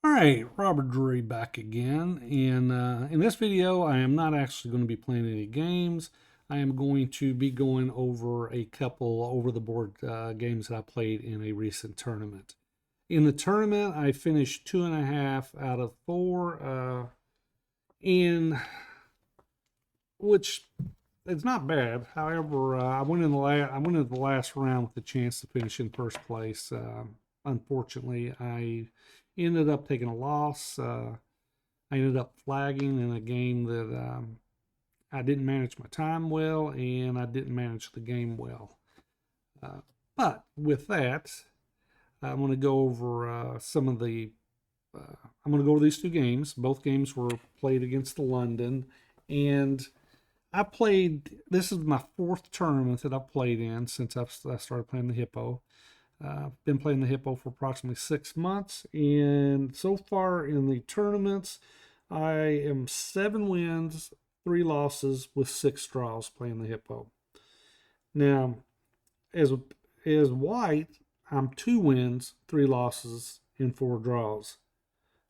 All right, Robert Drury back again. And in this video, I am not actually going to be playing any games. I am going to be going over a couple over-the-board games that I played in a recent tournament. In the tournament, I finished 2.5 out of 4, in which it's not bad. However, I went into the last round with the chance to finish in first place. Unfortunately, I ended up taking a loss. I ended up flagging in a game that I didn't manage my time well, and I didn't manage the game well. But with that, I'm going to go over some of the. I'm going to go over these two games. Both games were played against the London, and I played. This is my fourth tournament that I've played in since I started playing the Hippo. I've been playing the Hippo for approximately 6 months, and so far in the tournaments, I am 7 wins, 3 losses with 6 draws playing the Hippo. Now, as white, I'm 2 wins, 3 losses, and 4 draws.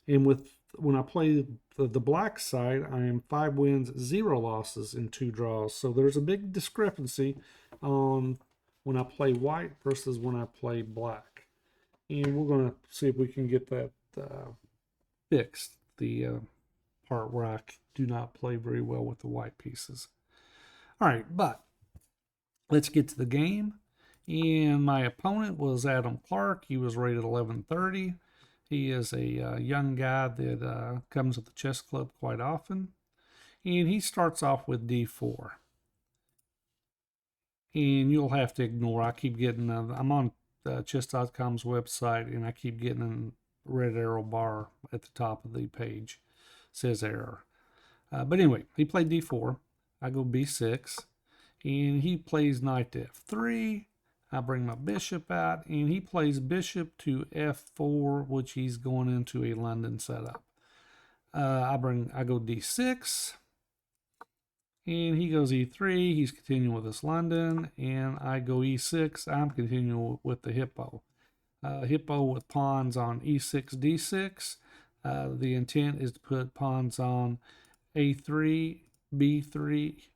And when I play the black side, I am 5 wins, 0 losses, and 2 draws. So there's a big discrepancy on when I play white versus when I play black. And we're going to see if we can get that fixed, the part where I do not play very well with the white pieces. All right, but let's get to the game. And my opponent was Adam Clark. He was rated 1130. He is a young guy that comes to the chess club quite often. And he starts off with d4. And you'll have to ignore. I keep getting, I'm on chess.com's website, and I keep getting a red arrow bar at the top of the page. It says error. But anyway, he played d4. I go b6. And he plays knight to f3. I bring my bishop out, and he plays bishop to f4, which he's going into a London setup. I go d6, and he goes e3. He's continuing with his London, and I go e6. I'm continuing with the Hippo. Hippo with pawns on e6, d6. The intent is to put pawns on a3, b3.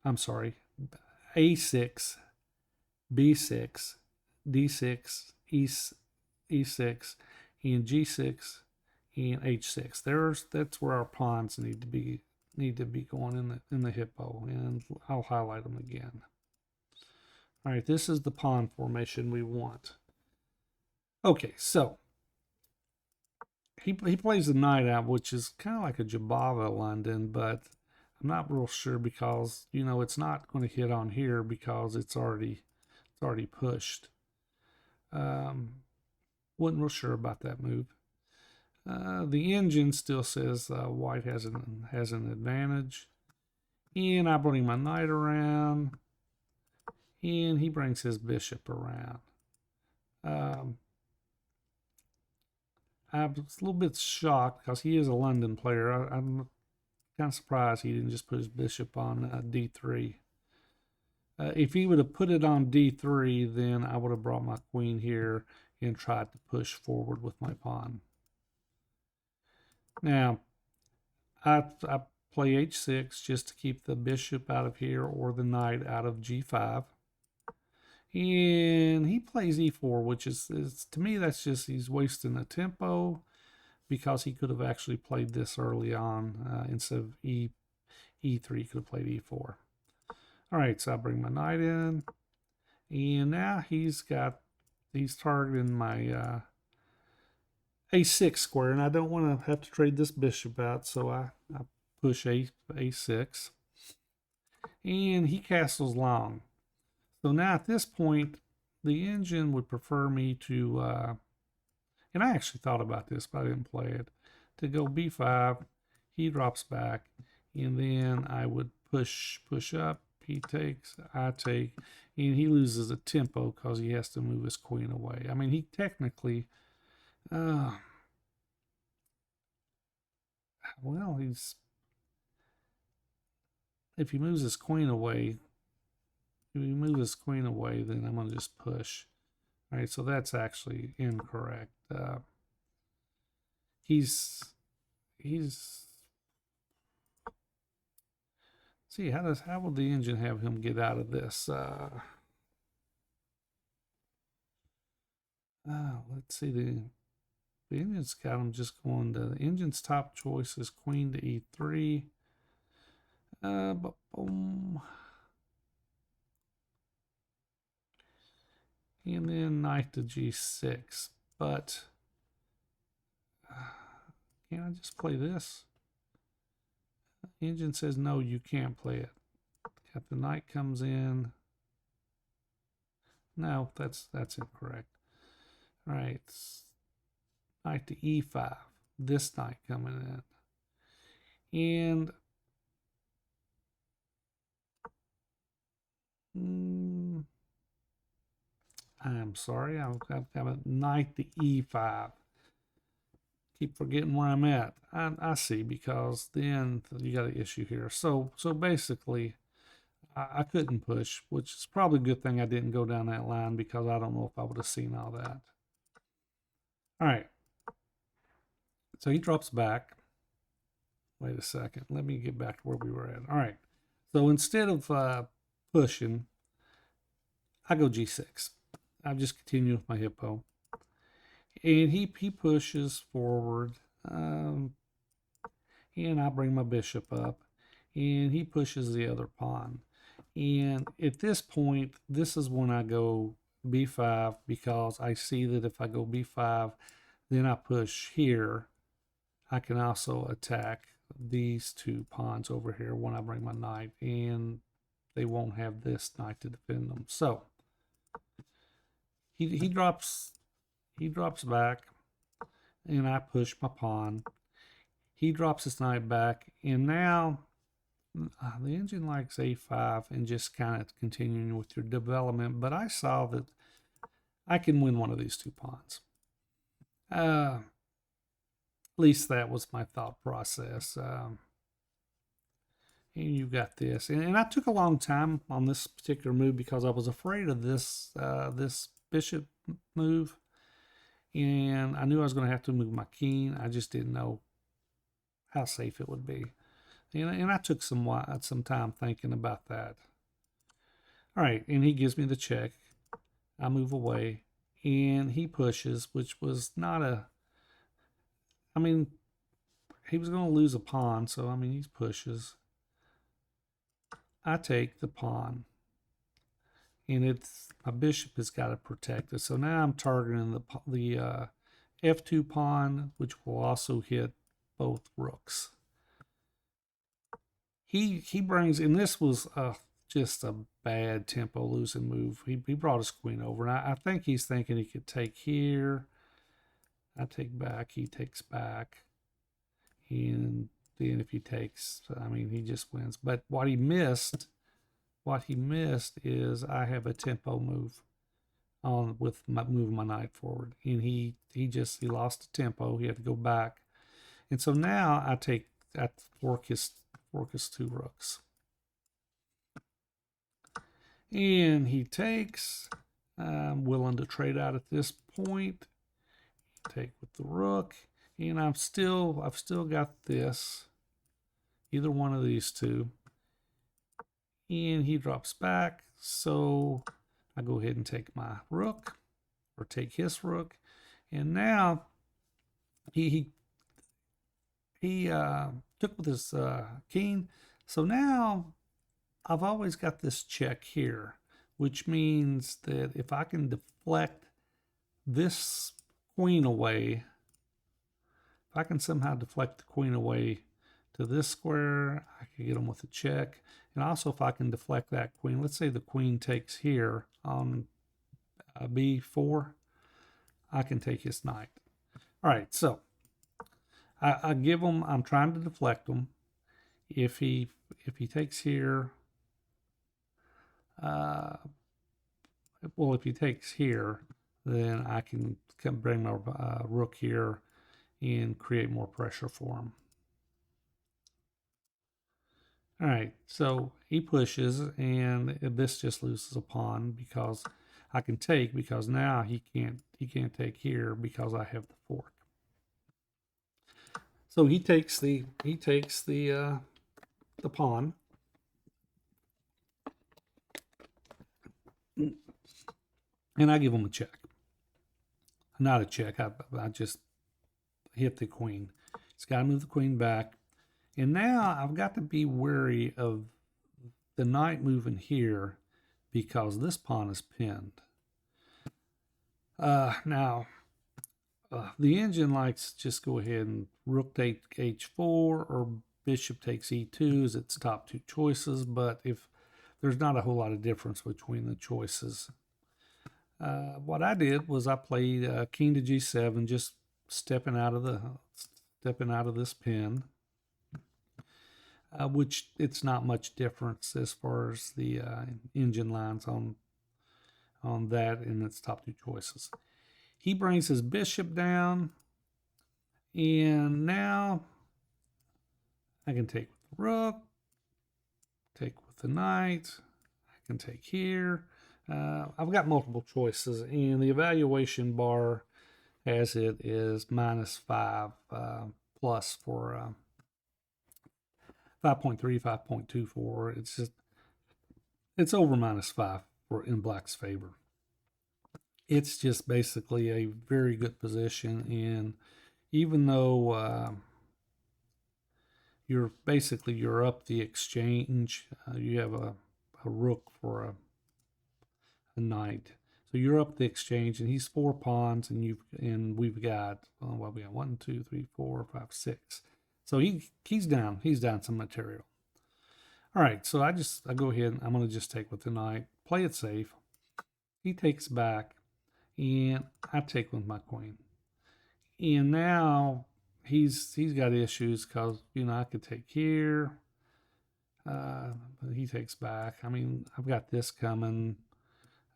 I'm sorry, a6, b6, d6, e6, and g6, and h6. That's where our pawns need to be going in the Hippo, and I'll highlight them again. All right, this is the pawn formation we want. Okay, so he plays the knight out, which is kind of like a Jabava London, but I'm not real sure because it's not going to hit on here because it's already pushed. Wasn't real sure about that move. The engine still says white has an advantage. And I bring my knight around. And he brings his bishop around. I was a little bit shocked because he is a London player. I'm kind of surprised he didn't just put his bishop on d3. If he would have put it on d3, then I would have brought my queen here and tried to push forward with my pawn. Now, I play h6 just to keep the bishop out of here or the knight out of g5. And he plays e4, which is to me, that's just he's wasting a tempo because he could have actually played this early on instead of e3. He could have played e4. All right, so I bring my knight in, and now he's targeting my a6 square, and I don't want to have to trade this bishop out, so I push a6, and he castles long. So now at this point, the engine would prefer me to, and I actually thought about this, but I didn't play it, to go b5, he drops back, and then I would push up. He takes, I take, and he loses a tempo because he has to move his queen away. I mean, he technically, well, if he moves his queen away, then I'm going to just push. All right, so that's actually incorrect. he's see how will the engine have him get out of this? Let's see, the engine's got him just going to the engine's top choice is queen to e3. But boom. And then knight to g6. But can't I just play this? Engine says no, you can't play it. If the knight comes in, no, that's incorrect. All right, knight to e5. This knight coming in, and I'm sorry, I've got a knight to e5. Keep forgetting where I'm at. I see, because then you got an issue here. So basically, I couldn't push, which is probably a good thing I didn't go down that line, because I don't know if I would have seen all that. All right. So he drops back. Wait a second. Let me get back to where we were at. All right. So instead of pushing, I go g6. I just continue with my hippo. And he pushes forward. And I bring my bishop up. And he pushes the other pawn. And at this point, this is when I go b5, because I see that if I go b5, then I push here, I can also attack these two pawns over here when I bring my knight, and they won't have this knight to defend them. So he drops back, and I push my pawn. He drops his knight back, and now the engine likes a5 and just kind of continuing with your development, but I saw that I can win one of these two pawns. At least that was my thought process. And you got this, and I took a long time on this particular move because I was afraid of this this bishop move, and I knew I was going to have to move my king. I just didn't know how safe it would be, and I took some time thinking about that. All right, and he gives me the check. I move away, and he pushes, which was not a. I mean, he was going to lose a pawn, so I mean, he pushes. I take the pawn, and it's my bishop has got to protect it. So now I'm targeting the f2 pawn, which will also hit both rooks. He brings, and this was just a bad tempo losing move. He brought his queen over, and I think he's thinking he could take here. I take back, he takes back, and then if he takes, I mean, he just wins. But what he missed is I have a tempo move on with moving my knight forward, and he lost the tempo. He had to go back, and so now I fork his two rooks, and he takes. I'm willing to trade out at this point. Take with the rook, and I've still got this, either one of these two, and he drops back, so I go ahead and take my rook, or take his rook, and now he took with his king, so now I've always got this check here, which means that if I can deflect this queen away, if I can somehow deflect the queen away to this square, I can get him with a check. And also if I can deflect that queen, let's say the queen takes here on b4, I can take his knight. All right, so I give him, I'm trying to deflect him. If he takes here, well, if he takes here, then I can bring my rook here and create more pressure for him. All right, so he pushes, and this just loses a pawn because I can take, because now he can't take here because I have the fork. So he takes the pawn, and I give him a check. Not a check. I just hit the queen. He's got to move the queen back, and now I've got to be wary of the knight moving here because this pawn is pinned. Now, the engine likes to just go ahead and rook take h4 or bishop takes e2 as its top two choices, but if there's not a whole lot of difference between the choices. What I did was I played king to g7, just stepping out of this pin, which it's not much difference as far as the engine lines on that and its top two choices. He brings his bishop down, and now I can take with the rook, take with the knight, I can take here. I've got multiple choices, and the evaluation bar as it is -5 plus for 5.3, 5.24. It's over -5 for in black's favor. It's just basically a very good position, and even though you're up the exchange, you have a rook for a knight, so you're up the exchange, and he's 4 pawns, and we've got we got 1, 2, 3, 4, 5, 6. So he's down some material. All right, so I go ahead and I'm going to just take with the knight, play it safe. He takes back, and I take with my queen. And now he's got issues because I could take here. But he takes back. I mean, I've got this coming.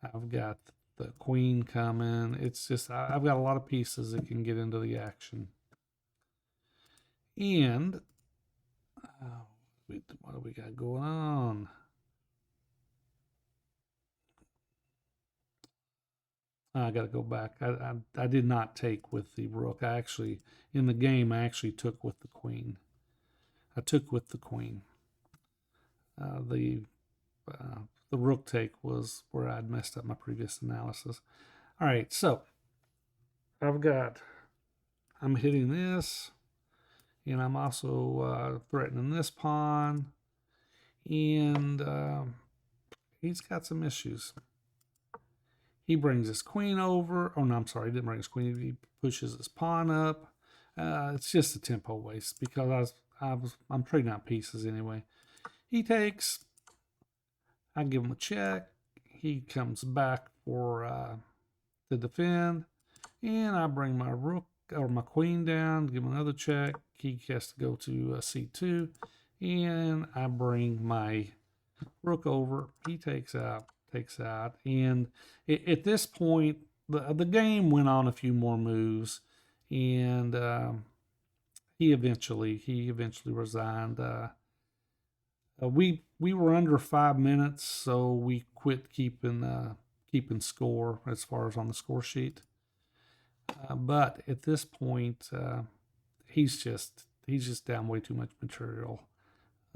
I've got the queen coming. It's just I've got a lot of pieces that can get into the action. And what do we got going on? I got to go back. I did not take with the rook. In the game, I actually took with the queen. I took with the queen. The rook take was where I'd messed up my previous analysis. All right, so I'm hitting this, and I'm also threatening this pawn, and he's got some issues. He brings his queen over. Oh, no, I'm sorry. He didn't bring his queen. He pushes his pawn up. It's just a tempo waste because I'm trading out pieces anyway. He takes. I give him a check. He comes back for to defend. And I bring my rook or my queen down, give him another check. He has to go to c2. And I bring my rook over. He takes out. And at this point, the game went on a few more moves, and he eventually resigned. We were under 5 minutes, so we quit keeping score as far as on the score sheet. But at this point, he's just down way too much material,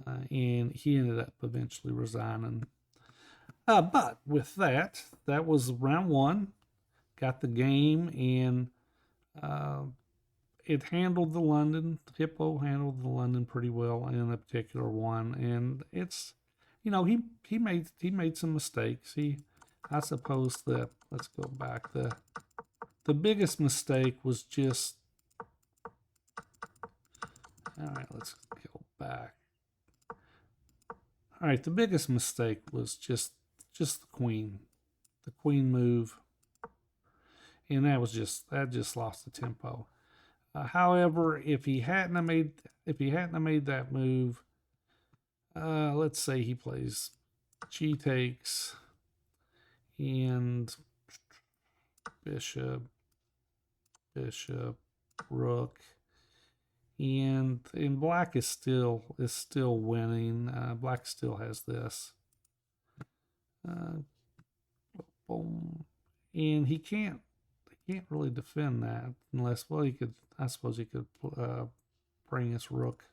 and he ended up eventually resigning. But with that was round 1. Got the game, and it handled the London. Hippo handled the London pretty well in a particular one, and it's he made some mistakes. I suppose let's go back. The biggest mistake was just all right. Let's go back. All right, the biggest mistake was just the queen move, and that just lost the tempo. However, if he hadn't made that move, let's say he plays g takes and bishop, rook, and black is still winning. Black still has this. Boom, and he can't really defend that unless, well, I suppose he could bring his rook.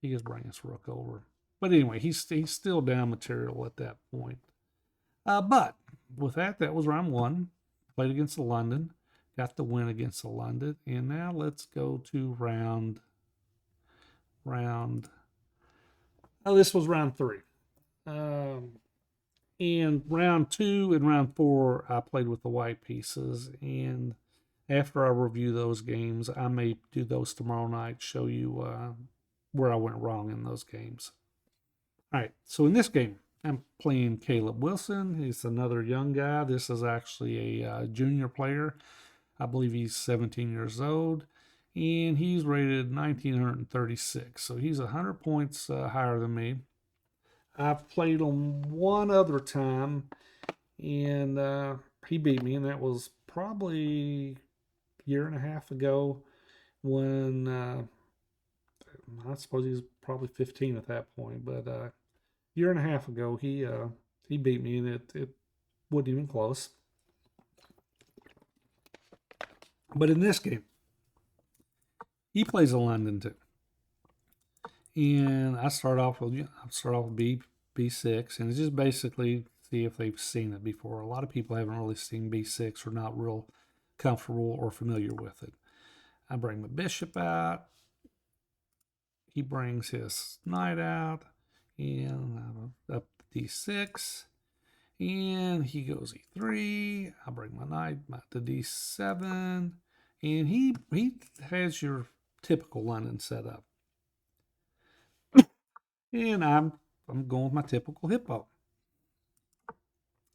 He just bring his rook over. But anyway, he's still down material at that point. But with that, that was round one. Played against the London. Got the win against the London. And now let's go to round. Oh, this was round three. And round two and round four, I played with the white pieces. And after I review those games, I may do those tomorrow night, show you where I went wrong in those games. All right, so in this game, I'm playing Caleb Wilson. He's another young guy. This is actually a junior player. I believe he's 17 years old, and he's rated 1936. So he's 100 points higher than me. I've played him one other time, and he beat me, and that was probably a year and a half ago when I suppose he was probably 15 at that point, but a year and a half ago he beat me, and it wasn't even close. But in this game, he plays a London too, and I start off with B6, and it's just basically see if they've seen it before. A lot of people haven't really seen B6 or not real comfortable or familiar with it. I bring my bishop out. He brings his knight out, and up D6, and he goes E3. I bring my knight to D7, and he has your typical London setup, and I'm going with my typical Hippo.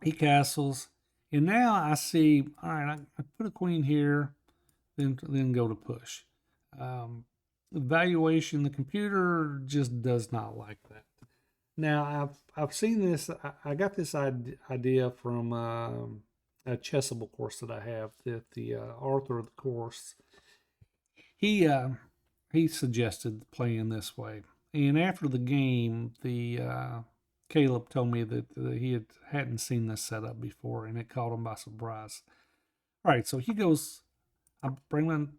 He castles, and now I see. All right, I put a queen here, then go to push. Evaluation, the computer just does not like that. Now I've seen this. I got this idea from a Chessable course that I have. That the author of the course, he suggested playing this way. And after the game, the Caleb told me that he hadn't seen this setup before, and it caught him by surprise. All right, so he goes. I bring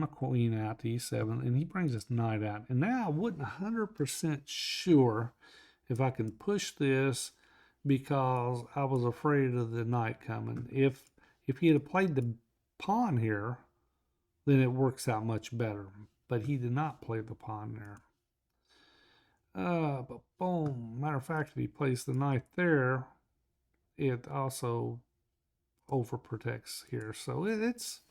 my queen out to E7, and he brings his knight out. And now I wasn't 100% sure if I can push this because I was afraid of the knight coming. If he had played the pawn here, then it works out much better. But he did not play the pawn there. But boom. Matter of fact, if he plays the knight there, it also overprotects here. So it's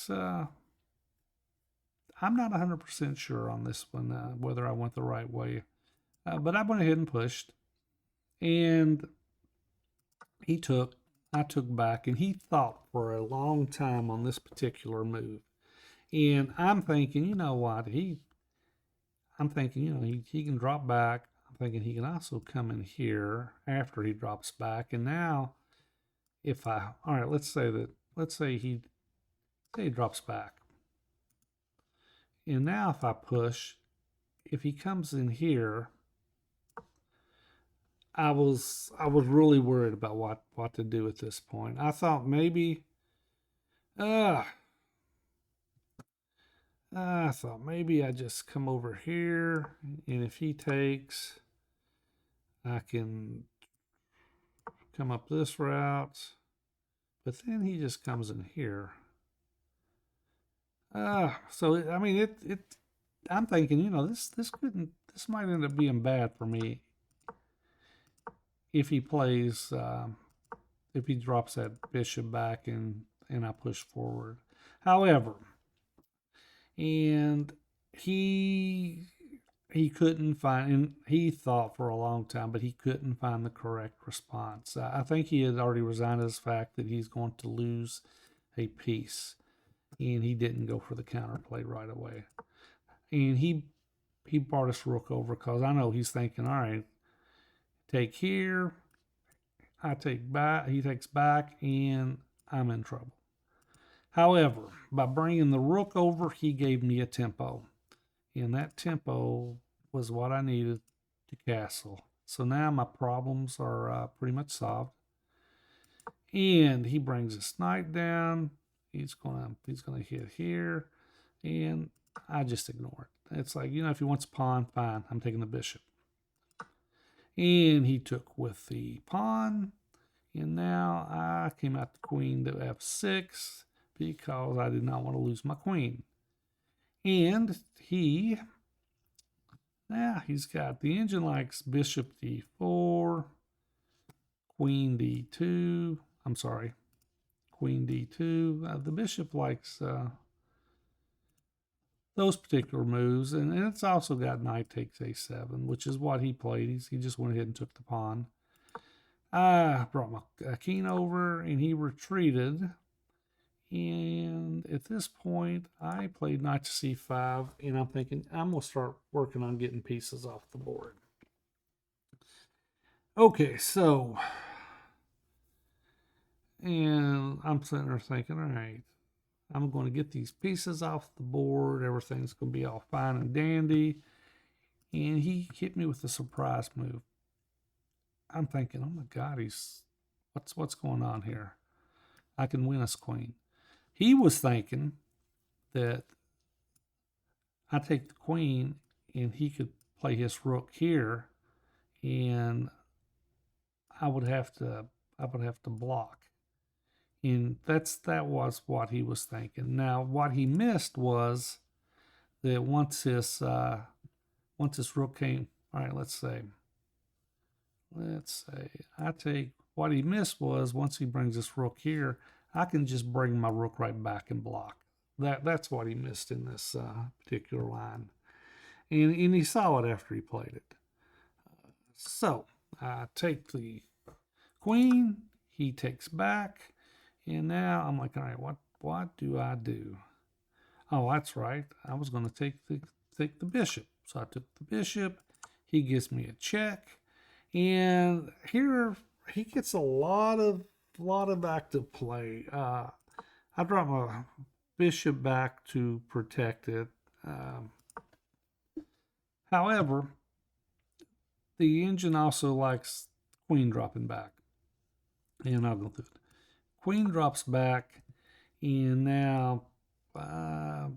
I'm not 100% sure on this one, whether I went the right way. But I went ahead and pushed. And I took back, and he thought for a long time on this particular move. And I'm thinking, you know what? He can drop back. I'm thinking he can also come in here after he drops back. And now, let's say he drops back. And now if I push, if he comes in here, I was really worried about what to do at this point. I thought maybe I just come over here, and if he takes, I can come up this route. But then he just comes in here. So I mean, I'm thinking, this might end up being bad for me if he plays, if he drops that bishop back and I push forward. However, and he couldn't find, and he thought for a long time, but he couldn't find the correct response. I think he had already resigned to the fact that he's going to lose a piece. And he didn't go for the counterplay right away. And he brought his rook over because I know he's thinking, all right, take here, I take back, he takes back, and I'm in trouble. However, by bringing the rook over, he gave me a tempo. And that tempo was what I needed to castle. So now my problems are pretty much solved. And he brings his knight down. he's gonna hit here, and I just ignore it. It's like, if he wants a pawn, fine, I'm taking the bishop. And he took with the pawn, and now I came out the queen to f6 because I did not want to lose my queen. And he's got, the engine likes bishop d4, queen d2. I'm sorry, queen d2. The bishop likes those particular moves, and it's also got knight takes a7, which is what he played. He just went ahead and took the pawn. I brought my king over, and he retreated. And at this point, I played knight to c5, and I'm thinking I'm going to start working on getting pieces off the board. Okay, so, and I'm sitting there thinking, all right, I'm going to get these pieces off the board. Everything's going to be all fine and dandy. And he hit me with a surprise move. I'm thinking, oh my God, what's going on here? I can win this queen. He was thinking that I take the queen and he could play his rook here, and I would have to block. And that was what he was thinking. Now, what he missed was that once this rook came, all right, let's say I take, what he missed was once he brings this rook here, I can just bring my rook right back and block. That's what he missed in this particular line. And he saw it after he played it. So I take the queen, he takes back, and now I'm like, all right, what do I do? Oh, that's right. I was going to take the bishop. So I took the bishop. He gives me a check, and here he gets a lot of active play. I drop my bishop back to protect it. However, the engine also likes queen dropping back, and I'll go through it. Queen drops back, and now, I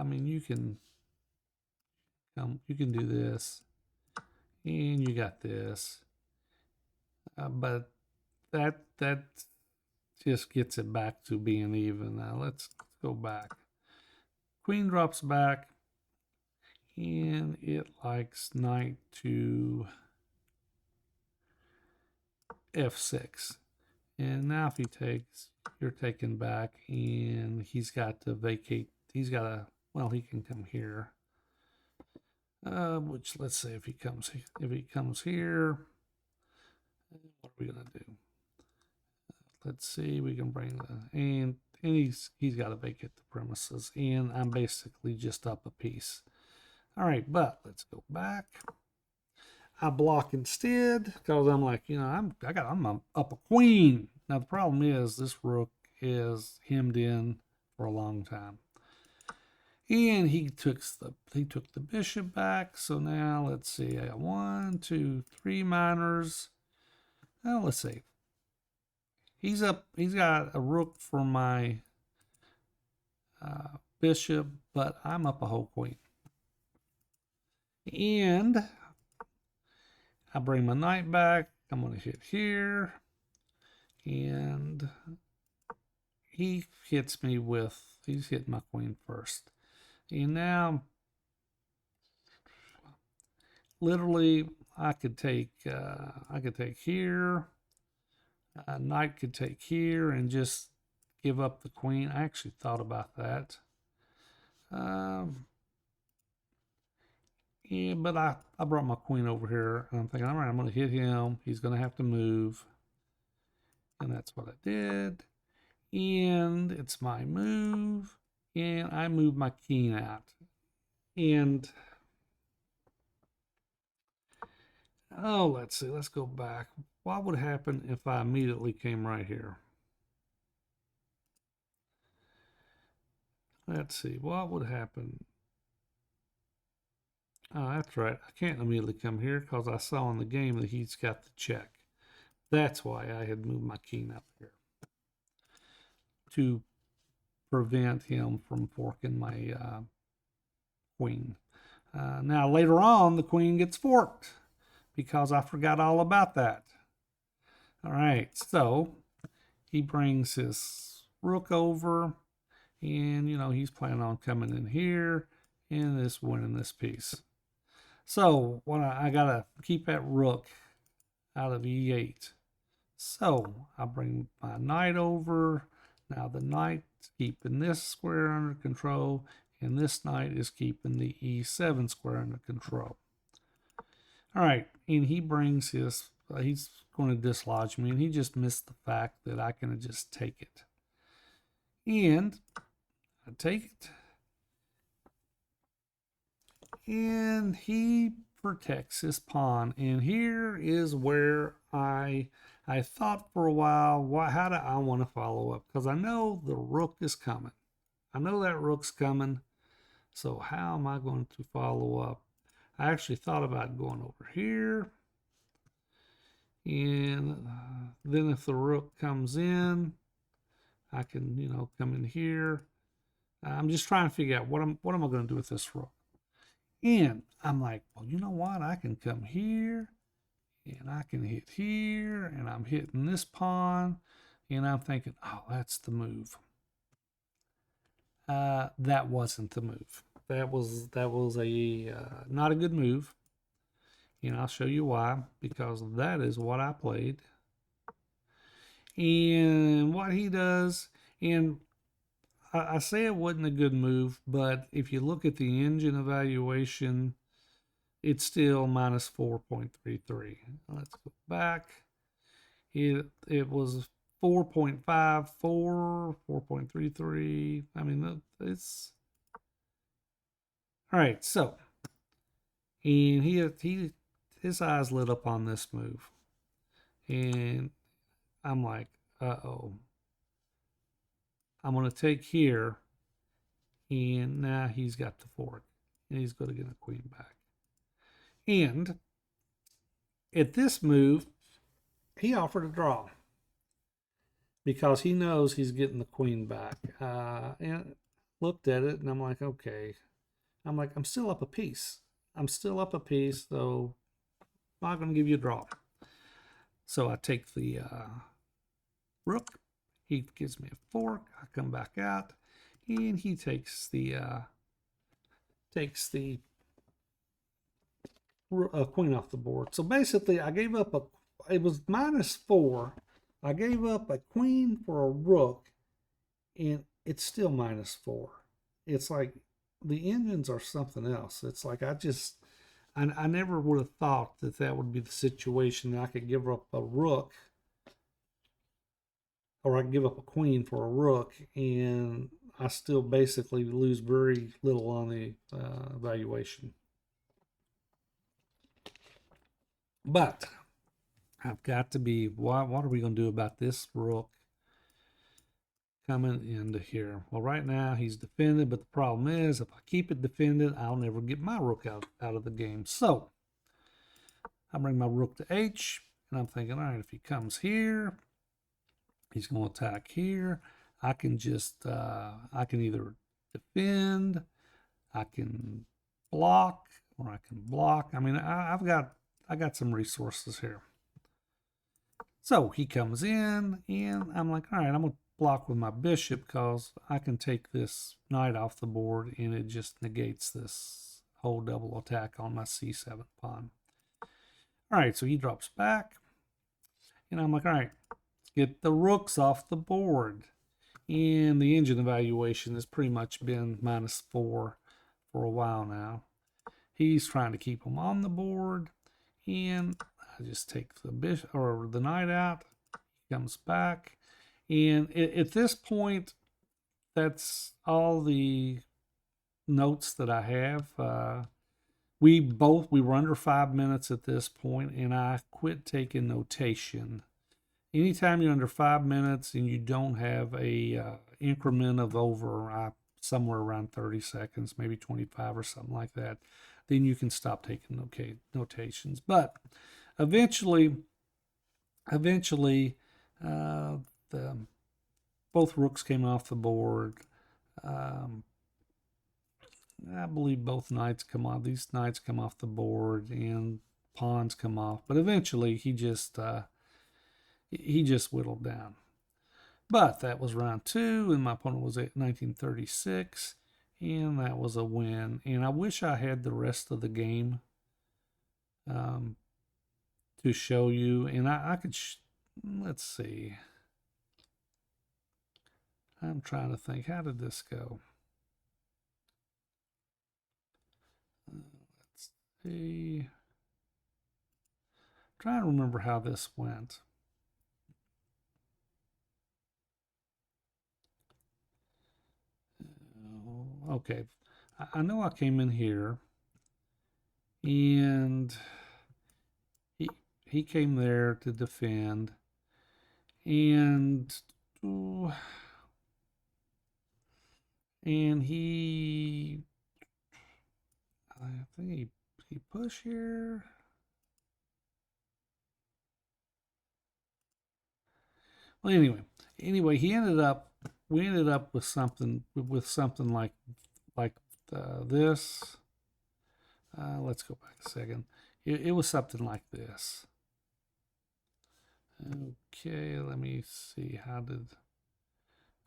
mean, you can do this, and you got this, but that just gets it back to being even. Now let's go back. Queen drops back, and it likes knight to f6. And now if he takes, you're taken back, and he's got to vacate. He's got to, well, he can come here. Which, let's say if he comes here, what are we gonna do? Let's see, we can bring the, and he's got to vacate the premises, and I'm basically just up a piece. All right, but let's go back. I block instead because I'm like, I'm up a queen. Now the problem is this rook is hemmed in for a long time, and he took the bishop back. So now let's see, I got 1, 2, 3 minors. Now let's see. He's got a rook for my bishop, but I'm up a whole queen. And I bring my knight back. I'm going to hit here. And he hits me with, he's hitting my queen first. And now, literally, I could take here. Knight could take here and just give up the queen. I actually thought about that. Yeah, but I brought my queen over here, and I'm thinking, all right, I'm going to hit him. He's going to have to move. And that's what I did. And it's my move. And I move my king out. And, oh, let's see. Let's go back. What would happen if I immediately came right here? Let's see. What would happen? Oh, that's right. I can't immediately come here because I saw in the game that he's got the check. That's why I had moved my king up here. To prevent him from forking my queen. Now later on, the queen gets forked because I forgot all about that. All right, so he brings his rook over, and he's planning on coming in here and this winning this piece. So what I gotta keep that rook out of e8. So I bring my knight over. Now the knight's keeping this square under control, and this knight is keeping the e7 square under control. All right, and he brings his, he's going to dislodge me, and he just missed the fact that I can just take it. And I take it, and he protects his pawn. And here is where I thought for a while, how do I want to follow up? Because I know the rook is coming. I know that rook's coming. So how am I going to follow up? I actually thought about going over here. And then if the rook comes in, I can, come in here. I'm just trying to figure out what am I going to do with this rook. And I'm like, well, you know what? I can come here, and I can hit here, and I'm hitting this pawn, and I'm thinking, oh, that's the move. That wasn't the move. That was a not a good move, and I'll show you why. Because that is what I played, and what he does, and I say it wasn't a good move, but if you look at the engine evaluation, it's still minus 4.33. Let's go back. It was 4.54, 4.33. I mean, it's all right. So, and his eyes lit up on this move, and I'm like, uh-oh. I'm going to take here, and now he's got the fork, and he's going to get a queen back. And at this move, he offered a draw because he knows he's getting the queen back. And looked at it, and I'm like, okay. I'm still up a piece. So I'm not going to give you a draw. So I take the rook. He gives me a fork. I come back out, and he takes the queen off the board. So basically, I gave up it was -4. I gave up a queen for a rook, and it's still -4. It's like the engines are something else. It's like I never would have thought that would be the situation, that I could give up a rook, or I can give up a queen for a rook, and I still basically lose very little on the evaluation. But I've got to be, what are we going to do about this rook coming into here? Well, right now he's defended, but the problem is if I keep it defended, I'll never get my rook out of the game. So I bring my rook to h, and I'm thinking, all right, if he comes here, he's going to attack here. I can just, I can either defend, I can block, or I can block. I mean, I got some resources here. So he comes in, and I'm like, all right, I'm going to block with my bishop because I can take this knight off the board, and it just negates this whole double attack on my c7 pawn. All right, so he drops back, and I'm like, all right, get the rooks off the board. And the engine evaluation has pretty much been -4 for a while now. He's trying to keep them on the board, and I just take the bishop or the knight out. He comes back, and at this point, that's all the notes that I have. We were under 5 minutes at this point, and I quit taking notation. Anytime you're under 5 minutes and you don't have a increment of over somewhere around 30 seconds, maybe 25 or something like that, then you can stop taking notations. But eventually, both rooks came off the board. I believe both knights come off. These knights come off the board and pawns come off. But eventually he just whittled down. But that was round 2, and my opponent was at 1936, and that was a win. And I wish I had the rest of the game to show you. And I could, let's see. I'm trying to think, how did this go? Let's see. I'm trying to remember how this went. Okay, I know I came in here, and he came there to defend, and he, I think he pushed here. Well, anyway, we ended up with something like this. Let's go back a second. It was something like this. Okay, let me see. All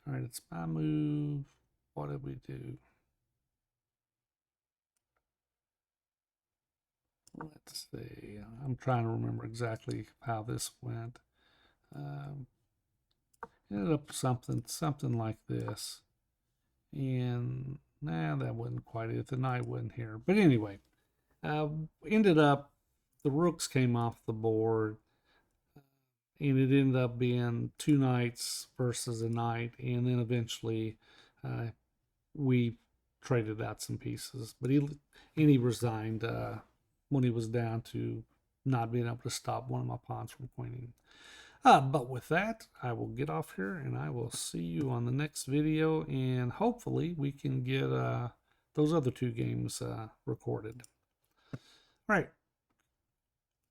right, it's my move. What did we do? Let's see. I'm trying to remember exactly how this went. Ended up something like this. And that wasn't quite it. The knight wasn't here. But anyway, ended up, the rooks came off the board, and it ended up being 2 knights versus a knight, and then eventually we traded out some pieces. But he resigned when he was down to not being able to stop one of my pawns from queening. But with that, I will get off here, and I will see you on the next video, and hopefully we can get those other 2 games recorded. All right.